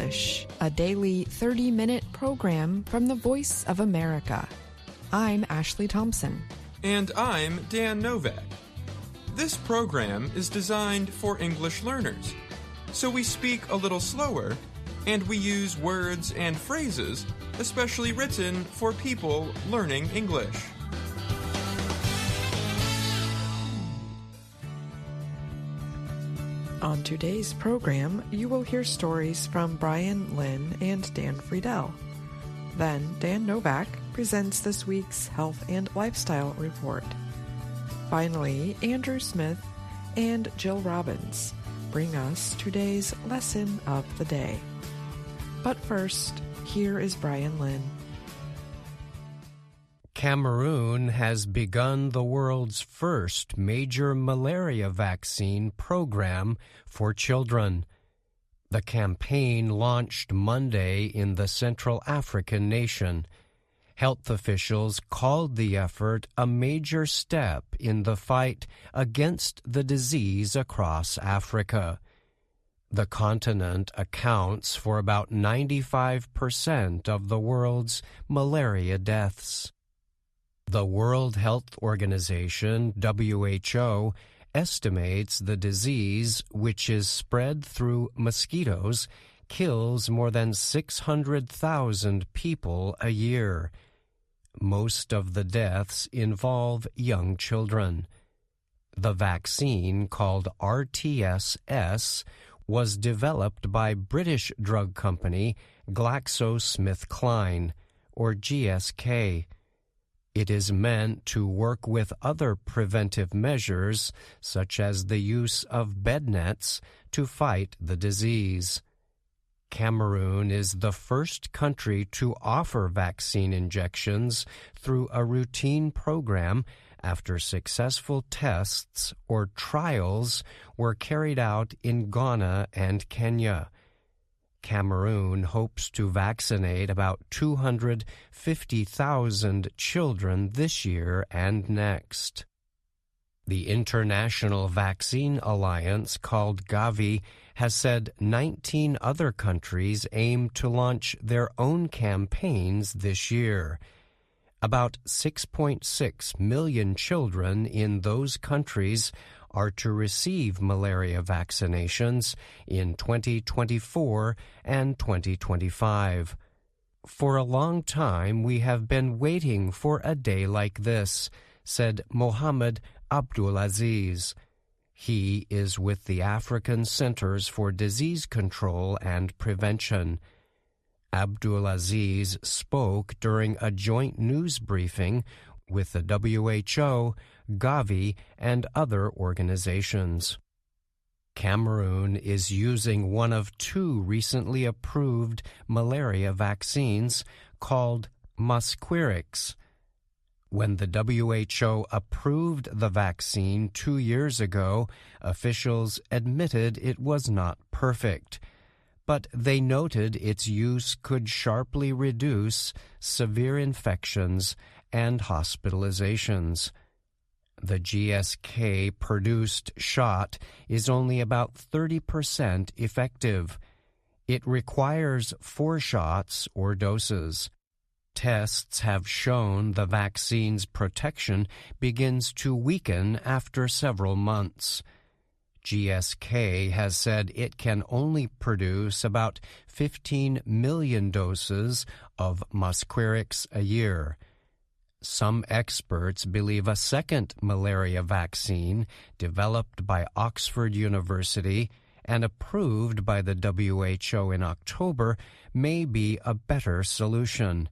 English, a daily 30-minute program from the Voice of America. I'm Ashley Thompson. And I'm Dan Novak. This program is designed for English learners, so we speak a little slower and we use words and phrases especially written for people learning English. On today's program, you will hear stories from Brian Lynn and Dan Friedel. Then Dan Novak presents this week's Health and Lifestyle Report. Finally, Andrew Smith and Jill Robbins bring us today's lesson of the day. But first, here is Brian Lynn. Cameroon has begun the world's first major malaria vaccine program for children. The campaign launched Monday in the Central African nation. Health officials called the effort a major step in the fight against the disease across Africa. The continent accounts for about 95% of the world's malaria deaths. The World Health Organization, WHO, estimates the disease, which is spread through mosquitoes, kills more than 600,000 people a year. Most of the deaths involve young children. The vaccine, called RTS-S, was developed by British drug company GlaxoSmithKline, or GSK. It is meant to work with other preventive measures, such as the use of bed nets, to fight the disease. Cameroon is the first country to offer vaccine injections through a routine program after successful tests or trials were carried out in Ghana and Kenya. Cameroon hopes to vaccinate about 250,000 children this year and next. The International Vaccine Alliance, called Gavi, has said 19 other countries aim to launch their own campaigns this year. About 6.6 million children in those countries are to receive malaria vaccinations in 2024 and 2025. For a long time, we have been waiting for a day like this, said Mohammed Abdulaziz. He is with the African Centers for Disease Control and Prevention. Abdulaziz spoke during a joint news briefing with the WHO, Gavi, and other organizations. Cameroon is using one of two recently approved malaria vaccines called Mosquirix. When the WHO approved the vaccine 2 years ago, officials admitted it was not perfect, but they noted its use could sharply reduce severe infections and hospitalizations. The GSK-produced shot is only about 30% effective. It requires 4 shots or doses. Tests have shown the vaccine's protection begins to weaken after several months. GSK has said it can only produce about 15 million doses of Mosquirix a year. Some experts believe a second malaria vaccine, developed by Oxford University and approved by the WHO in October, may be a better solution.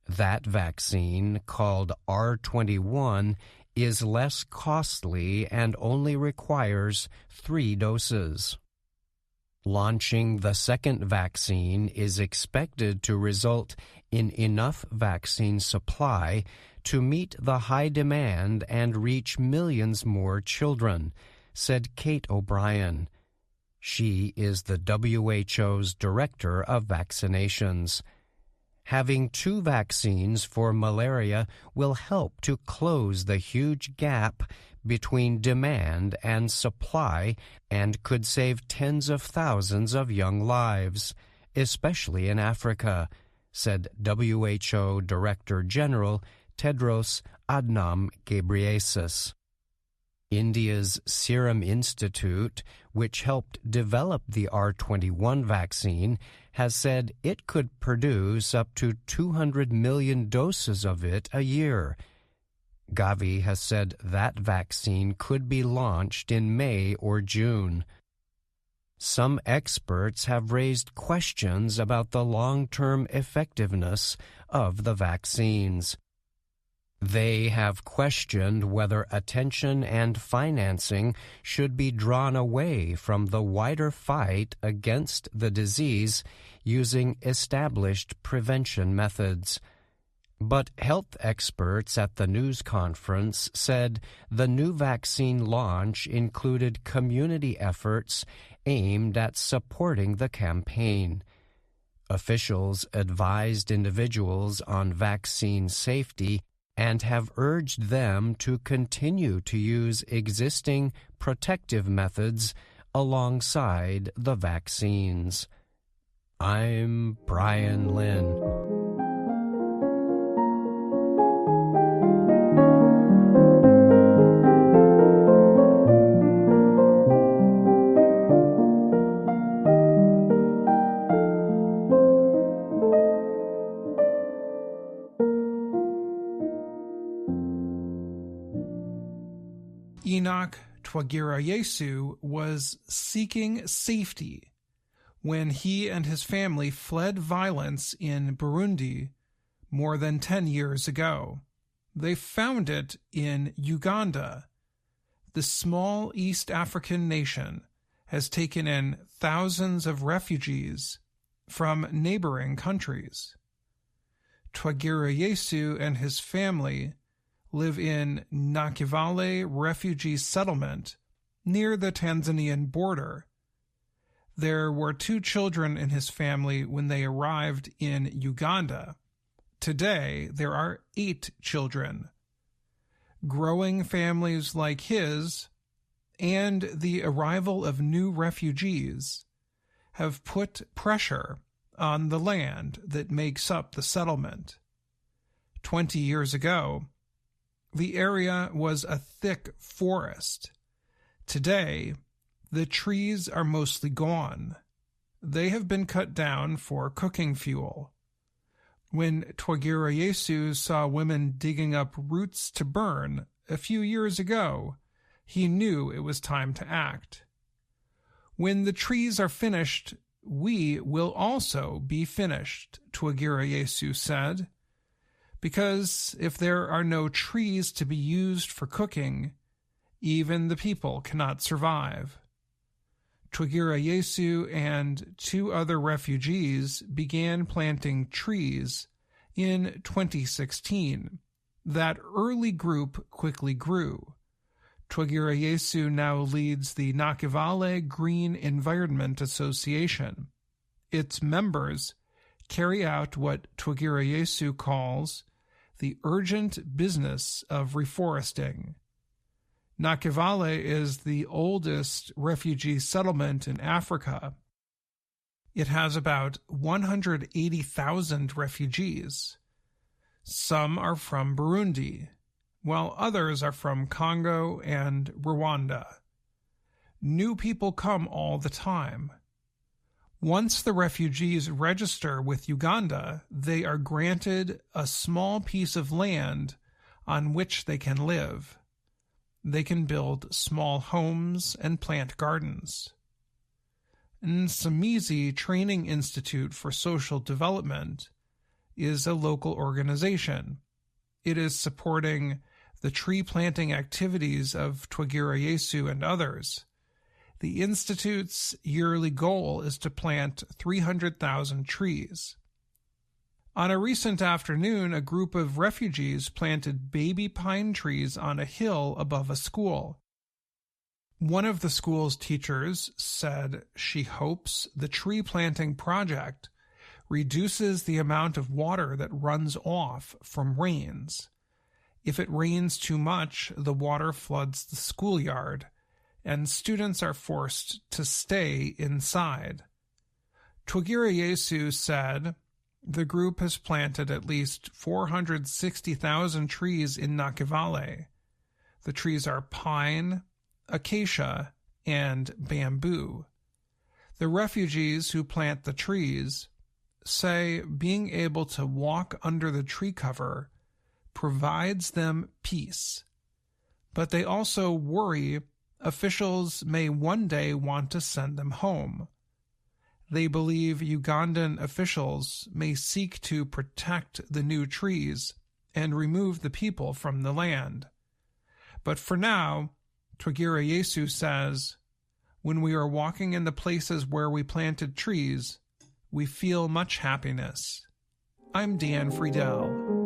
That vaccine, called R21, is less costly and only requires 3 doses. Launching the second vaccine is expected to result in enough vaccine supply to meet the high demand and reach millions more children, said Kate O'Brien. She is the WHO's Director of Vaccinations. Having 2 vaccines for malaria will help to close the huge gap between demand and supply and could save tens of thousands of young lives, especially in Africa, said WHO Director General Tedros Adhanom Ghebreyesus. India's Serum Institute, which helped develop the R21 vaccine, has said it could produce up to 200 million doses of it a year. Gavi has said that vaccine could be launched in May or June. Some experts have raised questions about the long-term effectiveness of the vaccines. They have questioned whether attention and financing should be drawn away from the wider fight against the disease using established prevention methods. But health experts at the news conference said the new vaccine launch included community efforts aimed at supporting the campaign. Officials advised individuals on vaccine safety and have urged them to continue to use existing protective methods alongside the vaccines. I'm Brian Lynn. Enoch Twagirayesu was seeking safety when he and his family fled violence in Burundi more than 10 years ago. They found it in Uganda. The small East African nation has taken in thousands of refugees from neighboring countries. Twagirayesu and his family live in Nakivale refugee settlement near the Tanzanian border. There were 2 children in his family when they arrived in Uganda. Today, there are 8 children. Growing families like his and the arrival of new refugees have put pressure on the land that makes up the settlement. 20 years ago, the area was a thick forest. Today, the trees are mostly gone. They have been cut down for cooking fuel. When Twagirayesu saw women digging up roots to burn a few years ago, he knew it was time to act. When the trees are finished, we will also be finished, Twagirayesu said. Because if there are no trees to be used for cooking, even the people cannot survive. Twagirayesu and 2 other refugees began planting trees in 2016. That early group quickly grew. Twagirayesu now leads the Nakivale Green Environment Association. Its members carry out what Twagirayesu calls the urgent business of reforesting. Nakivale is the oldest refugee settlement in Africa. It has about 180,000 refugees. Some are from Burundi, while others are from Congo and Rwanda. New people come all the time. Once the refugees register with Uganda, they are granted a small piece of land on which they can live. They can build small homes and plant gardens. Nsamizi Training Institute for Social Development is a local organization. It is supporting the tree planting activities of Twagirayesu and others. The Institute's yearly goal is to plant 300,000 trees. On a recent afternoon, a group of refugees planted baby pine trees on a hill above a school. One of the school's teachers said she hopes the tree planting project reduces the amount of water that runs off from rains. If it rains too much, the water floods the schoolyard, and students are forced to stay inside. Twagirayesu said the group has planted at least 460,000 trees in Nakivale. The trees are pine, acacia, and bamboo. The refugees who plant the trees say being able to walk under the tree cover provides them peace, but they also worry officials may one day want to send them home. They believe Ugandan officials may seek to protect the new trees and remove the people from the land. But for now, Twagirayesu says, when we are walking in the places where we planted trees, we feel much happiness. I'm Dan Friedel.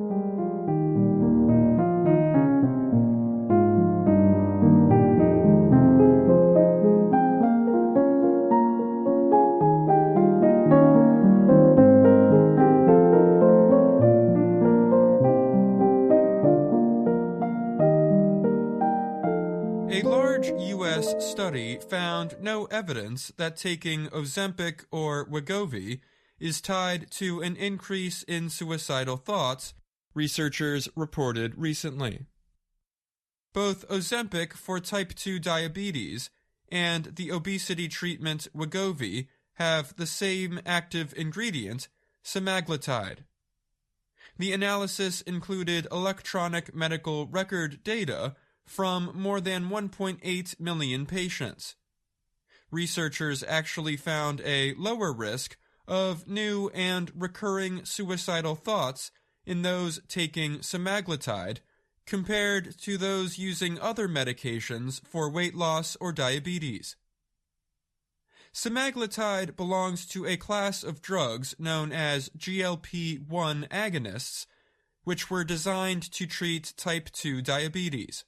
A large U.S. study found no evidence that taking Ozempic or Wegovy is tied to an increase in suicidal thoughts, researchers reported recently. Both Ozempic for type 2 diabetes and the obesity treatment Wegovy have the same active ingredient, semaglutide. The analysis included electronic medical record data from more than 1.8 million patients. Researchers actually found a lower risk of new and recurring suicidal thoughts in those taking semaglutide compared to those using other medications for weight loss or diabetes. Semaglutide belongs to a class of drugs known as GLP-1 agonists, which were designed to treat type 2 diabetes.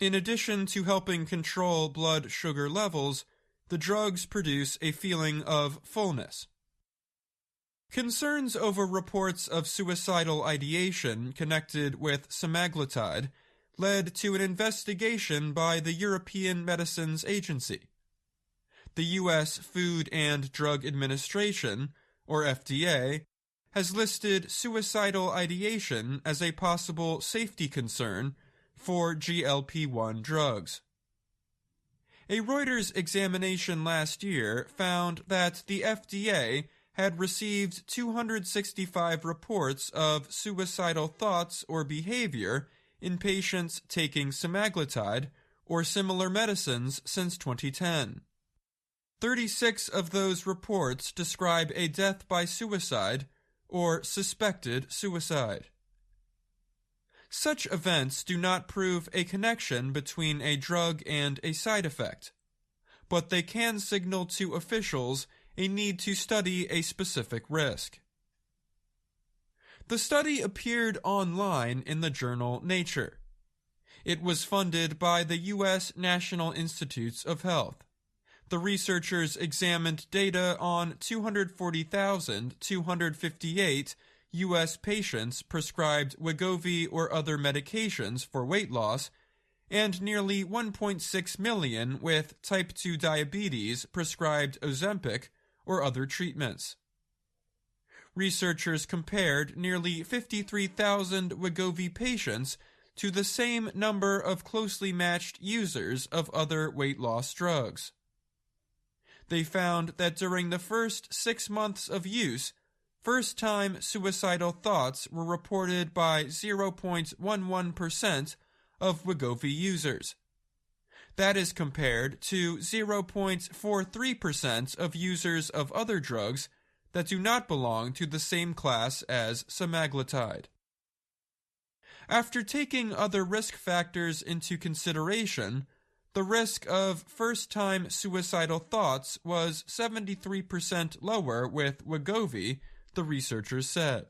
In addition to helping control blood sugar levels, the drugs produce a feeling of fullness. Concerns over reports of suicidal ideation connected with semaglutide led to an investigation by the European Medicines Agency. The U.S. Food and Drug Administration, or FDA, has listed suicidal ideation as a possible safety concern for GLP-1 drugs. A Reuters examination last year found that the FDA had received 265 reports of suicidal thoughts or behavior in patients taking semaglutide or similar medicines since 2010. 36 of those reports describe a death by suicide or suspected suicide. Such events do not prove a connection between a drug and a side effect, but they can signal to officials a need to study a specific risk. The study appeared online in the journal Nature. It was funded by the U.S. National Institutes of Health. The researchers examined data on 240,258 U.S. patients prescribed Wegovy or other medications for weight loss, and nearly 1.6 million with type 2 diabetes prescribed Ozempic or other treatments. Researchers compared nearly 53,000 Wegovy patients to the same number of closely matched users of other weight loss drugs. They found that during the first 6 months of use, first-time suicidal thoughts were reported by 0.11% of Wegovy users. That is compared to 0.43% of users of other drugs that do not belong to the same class as semaglutide. After taking other risk factors into consideration, the risk of first-time suicidal thoughts was 73% lower with Wegovy, the researchers said.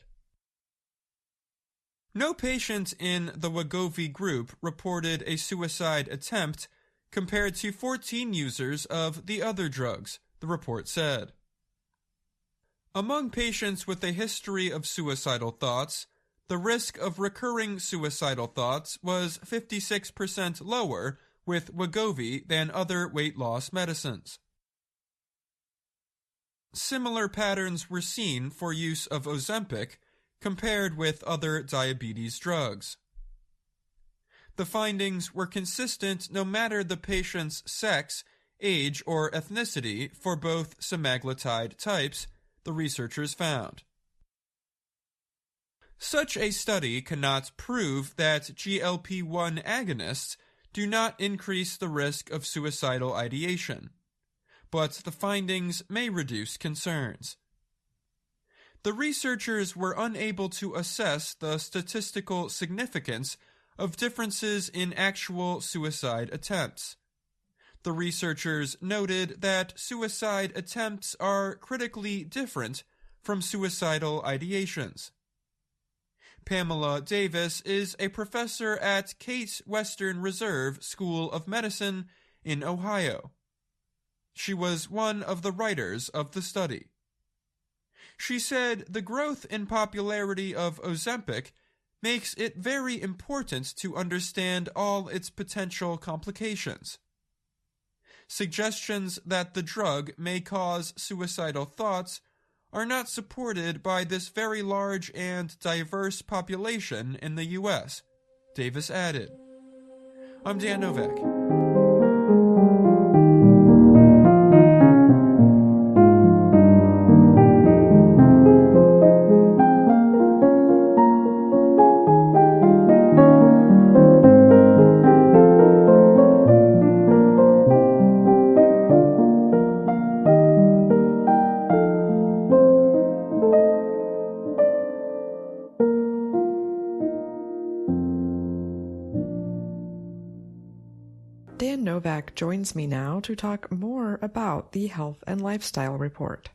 No patient in the Wegovy group reported a suicide attempt compared to 14 users of the other drugs, the report said. Among patients with a history of suicidal thoughts, the risk of recurring suicidal thoughts was 56% lower with Wegovy than other weight loss medicines. similar patterns were seen for use of Ozempic compared with other diabetes drugs. The findings were consistent no matter the patient's sex, age, or ethnicity for both semaglutide types, the researchers found. Such a study cannot prove that GLP-1 agonists do not increase the risk of suicidal ideation, but the findings may reduce concerns. The researchers were unable to assess the statistical significance of differences in actual suicide attempts. The researchers noted that suicide attempts are critically different from suicidal ideations. Pamela Davis is a professor at Case Western Reserve School of Medicine in Ohio. She was one of the writers of the study. She said the growth in popularity of Ozempic makes it very important to understand all its potential complications. Suggestions that the drug may cause suicidal thoughts are not supported by this very large and diverse population in the U.S., Davis added. I'm Dan Novak. Dan Novak joins me now to talk more about the Health and Lifestyle Report.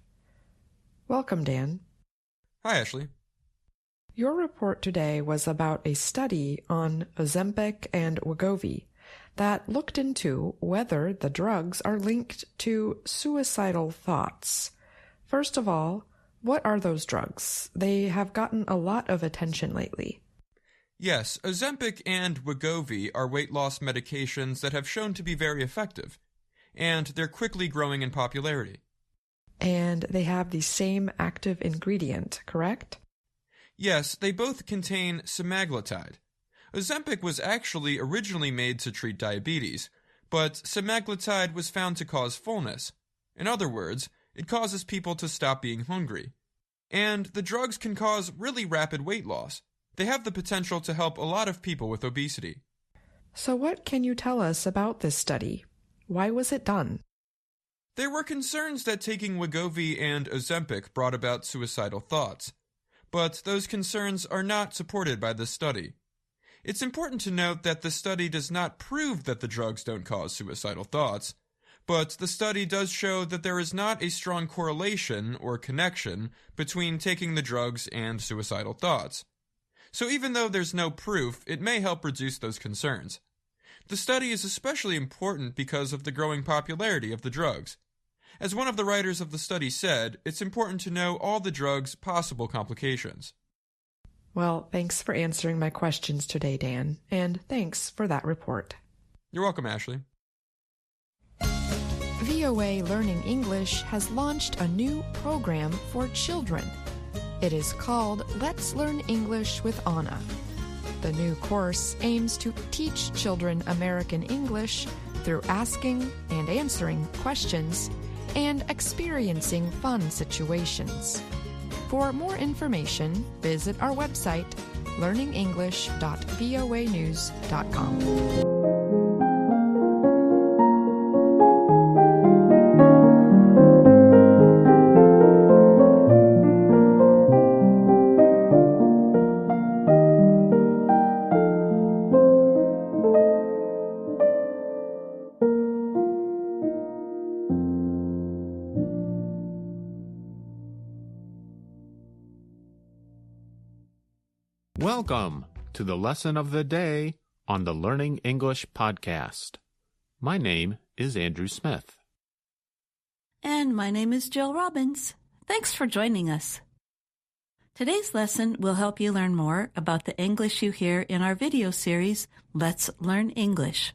Welcome, Dan. Hi, Ashley. Your report today was about a study on Ozempic and Wegovy that looked into whether the drugs are linked to suicidal thoughts. First of all, what are those drugs? They have gotten a lot of attention lately. Yes, Ozempic and Wegovy are weight loss medications that have shown to be very effective, and they're quickly growing in popularity. And they have the same active ingredient, correct? Yes, they both contain semaglutide. Ozempic was actually originally made to treat diabetes, but semaglutide was found to cause fullness. In other words, it causes people to stop being hungry. And the drugs can cause really rapid weight loss. They have the potential to help a lot of people with obesity. So what can you tell us about this study? Why was it done? There were concerns that taking Wegovy and Ozempic brought about suicidal thoughts, but those concerns are not supported by this study. It's important to note that the study does not prove that the drugs don't cause suicidal thoughts, but the study does show that there is not a strong correlation or connection between taking the drugs and suicidal thoughts. So even though there's no proof, it may help reduce those concerns. The study is especially important because of the growing popularity of the drugs. As one of the writers of the study said, it's important to know all the drugs' possible complications. Well, thanks for answering my questions today, Dan, and thanks for that report. You're welcome, Ashley. VOA Learning English has launched a new program for children. It is called Let's Learn English with Anna. The new course aims to teach children American English through asking and answering questions and experiencing fun situations. For more information, visit our website, learningenglish.voanews.com. Welcome to the lesson of the day on the Learning English podcast. My name is Andrew Smith. And my name is Jill Robbins. Thanks for joining us. Today's lesson will help you learn more about the English you hear in our video series, Let's Learn English.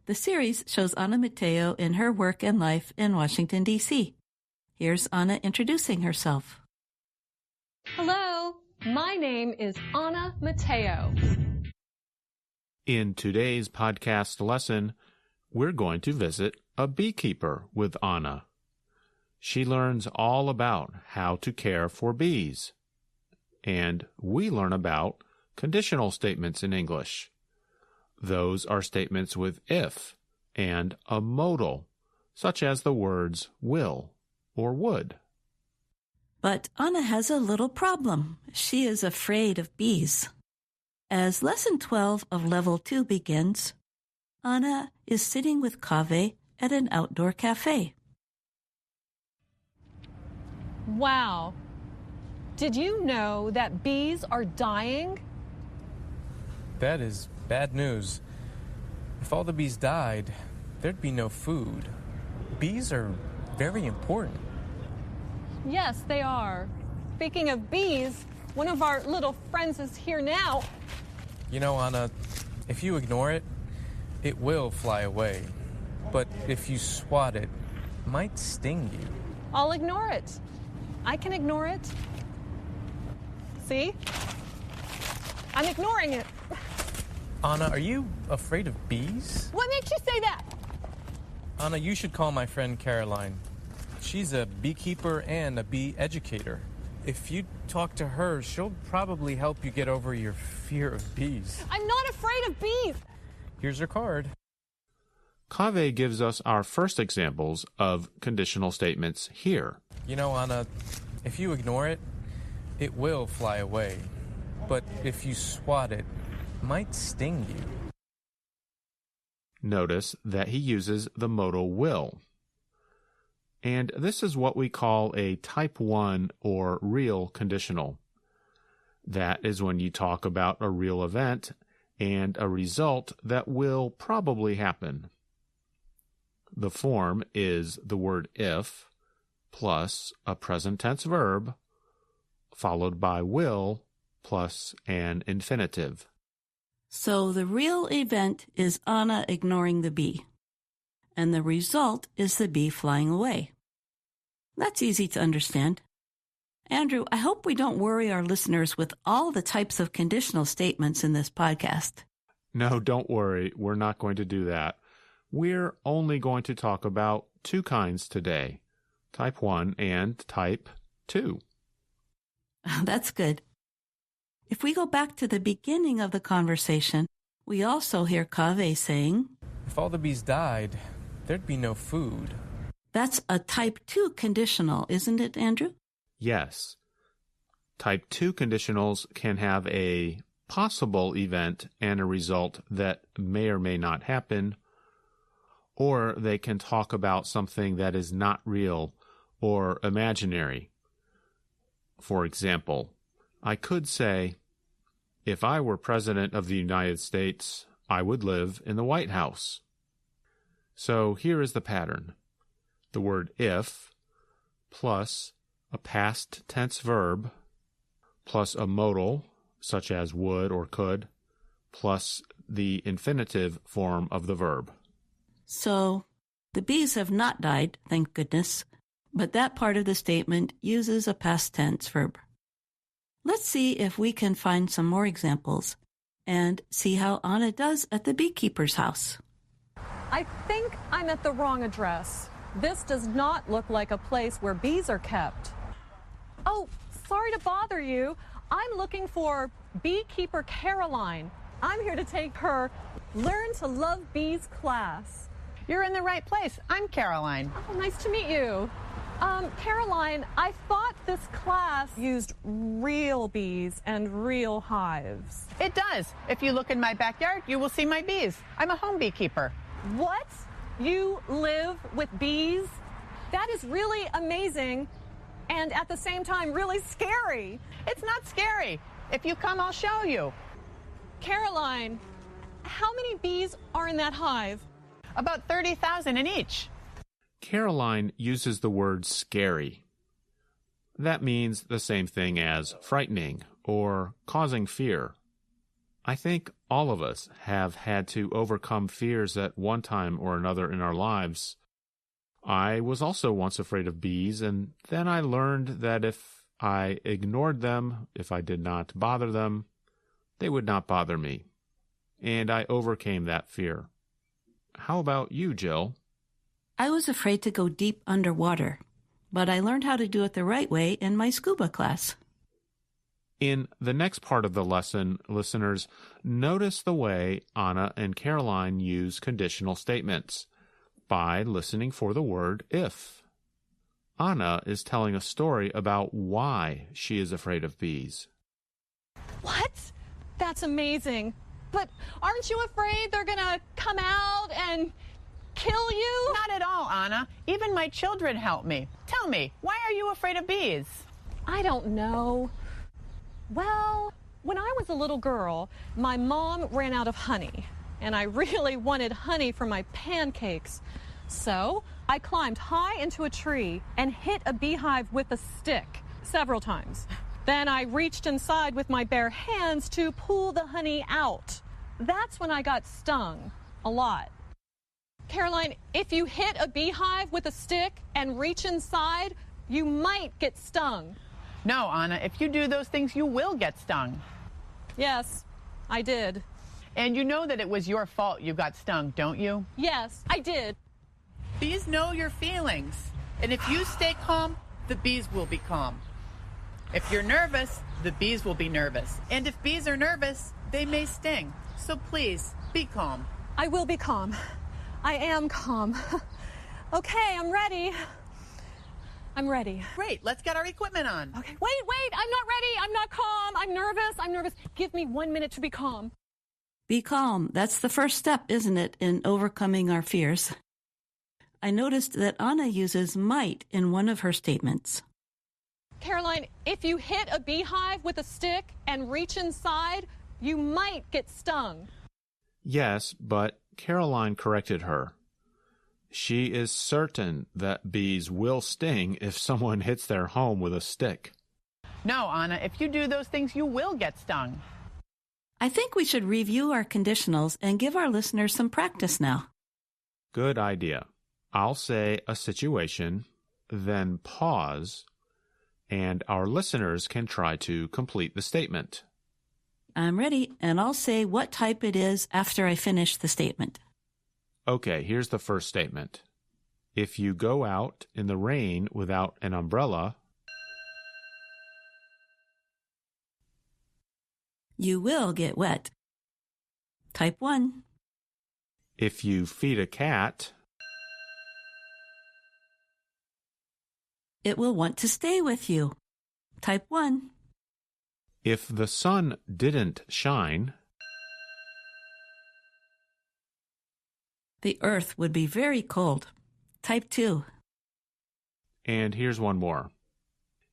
The series shows Ana Mateo in her work and life in Washington, D.C. Here's Anna introducing herself. Hello, my name is Anna Mateo. In today's podcast lesson, we're going to visit a beekeeper with Anna. She learns all about how to care for bees. And we learn about conditional statements in English. Those are statements with if and a modal, such as the words will or would. But Anna has a little problem. She is afraid of bees. As Lesson 12 of Level 2 begins, Anna is sitting with Kaveh at an outdoor cafe. Wow. Did you know that bees are dying? That is bad news. If all the bees died, there'd be no food. Bees are very important. Yes, they are. Speaking of bees, one of our little friends is here now. You know, Anna, if you ignore it, it will fly away. But if you swat it, it might sting you. I'll ignore it. I can ignore it. See? I'm ignoring it. Anna, are you afraid of bees? What makes you say that? Anna, you should call my friend Caroline. She's a beekeeper and a bee educator. If you talk to her, she'll probably help you get over your fear of bees. I'm not afraid of bees. Here's her card. Kaveh gives us our first examples of conditional statements here. You know, Anna, if you ignore it, it will fly away. But if you swat it, it might sting you. Notice that he uses the modal will. And this is what we call a type 1 or real conditional. That is when you talk about a real event and a result that will probably happen. The form is the word if plus a present tense verb followed by will plus an infinitive. So the real event is Anna ignoring the bee, and the result is the bee flying away. That's easy to understand. Andrew, I hope we don't worry our listeners with all the types of conditional statements in this podcast. No, don't worry. We're not going to do that. We're only going to talk about two kinds today, type 1 and type 2. That's good. If we go back to the beginning of the conversation, we also hear Kaveh saying, If all the bees died, there'd be no food. That's a type 2 conditional, isn't it, Andrew? Yes. Type 2 conditionals can have a possible event and a result that may or may not happen, or they can talk about something that is not real or imaginary. For example, I could say, if I were President of the United States, I would live in the White House. So here is the pattern. The word if plus a past tense verb plus a modal, such as would or could, plus the infinitive form of the verb. So the bees have not died, thank goodness, but that part of the statement uses a past tense verb. Let's see if we can find some more examples and see how Anna does at the beekeeper's house. I think I'm at the wrong address. This does not look like a place where bees are kept. Oh, sorry to bother you. I'm looking for beekeeper Caroline. I'm here to take her Learn to Love Bees class. You're in the right place. I'm Caroline. Oh, nice to meet you. Caroline, I thought this class used real bees and real hives. It does. If you look in my backyard, you will see my bees. I'm a home beekeeper. What? You live with bees? That is really amazing and at the same time really scary. It's not scary. If you come, I'll show you. Caroline, how many bees are in that hive? About 30,000 in each. Caroline uses the word scary. That means the same thing as frightening or causing fear. I think all of us have had to overcome fears at one time or another in our lives. I was also once afraid of bees, and then I learned that if I ignored them, if I did not bother them, they would not bother me. And I overcame that fear. How about you, Jill? I was afraid to go deep underwater, but I learned how to do it the right way in my scuba class. In the next part of the lesson, listeners, notice the way Anna and Caroline use conditional statements by listening for the word if. Anna is telling a story about why she is afraid of bees. What? That's amazing. But aren't you afraid they're going to come out and kill you? Not at all, Anna. Even my children help me. Tell me, why are you afraid of bees? I don't know. Well, when I was a little girl, my mom ran out of honey, and I really wanted honey for my pancakes. So I climbed high into a tree and hit a beehive with a stick several times. Then I reached inside with my bare hands to pull the honey out. That's when I got stung a lot. Caroline, if you hit a beehive with a stick and reach inside, you might get stung. No, Anna, if you do those things, you will get stung. Yes, I did. And you know that it was your fault you got stung, don't you? Yes, I did. Bees know your feelings. And if you stay calm, the bees will be calm. If you're nervous, the bees will be nervous. And if bees are nervous, they may sting. So please, be calm. I will be calm. I am calm. Okay, I'm ready. I'm ready. Great, let's get our equipment on. Okay, wait, I'm not ready. I'm not calm. I'm nervous. Give me 1 minute to be calm. Be calm. That's the first step, isn't it, in overcoming our fears? I noticed that Anna uses might in one of her statements. Caroline, if you hit a beehive with a stick and reach inside, you might get stung. Yes, but Caroline corrected her. She is certain that bees will sting if someone hits their home with a stick. No, Anna, if you do those things, you will get stung. I think we should review our conditionals and give our listeners some practice now. Good idea. I'll say a situation, then pause, and our listeners can try to complete the statement. I'm ready, and I'll say what type it is after I finish the statement. Okay, here's the first statement. If you go out in the rain without an umbrella, you will get wet. Type 1. If you feed a cat, it will want to stay with you. Type 1. If the sun didn't shine, the earth would be very cold. Type 2. And here's one more.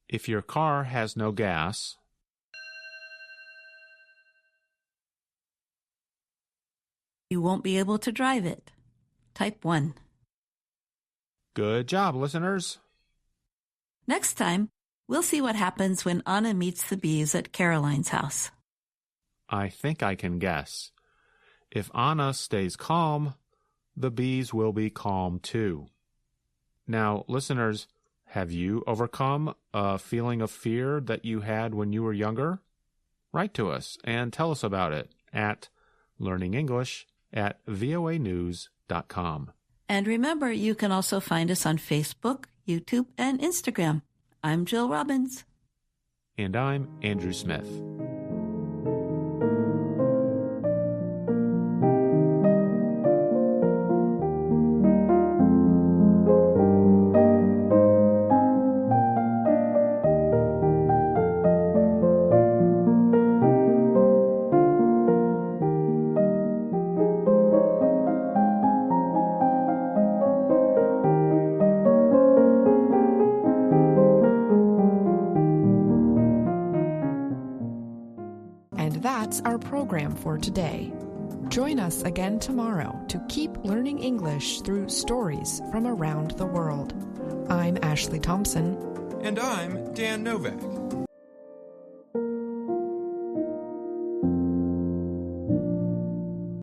If your car has no gas, you won't be able to drive it. Type 1. Good job, listeners. Next time, we'll see what happens when Anna meets the bees at Caroline's house. I think I can guess. If Anna stays calm, the bees will be calm too. Now, listeners, have you overcome a feeling of fear that you had when you were younger? Write to us and tell us about it at learningenglish@voanews.com. And remember, you can also find us on Facebook, YouTube, and Instagram. I'm Jill Robbins. And I'm Andrew Smith. That's our program for today. Join us again tomorrow to keep learning English through stories from around the world. I'm Ashley Thompson. And I'm Dan Novak.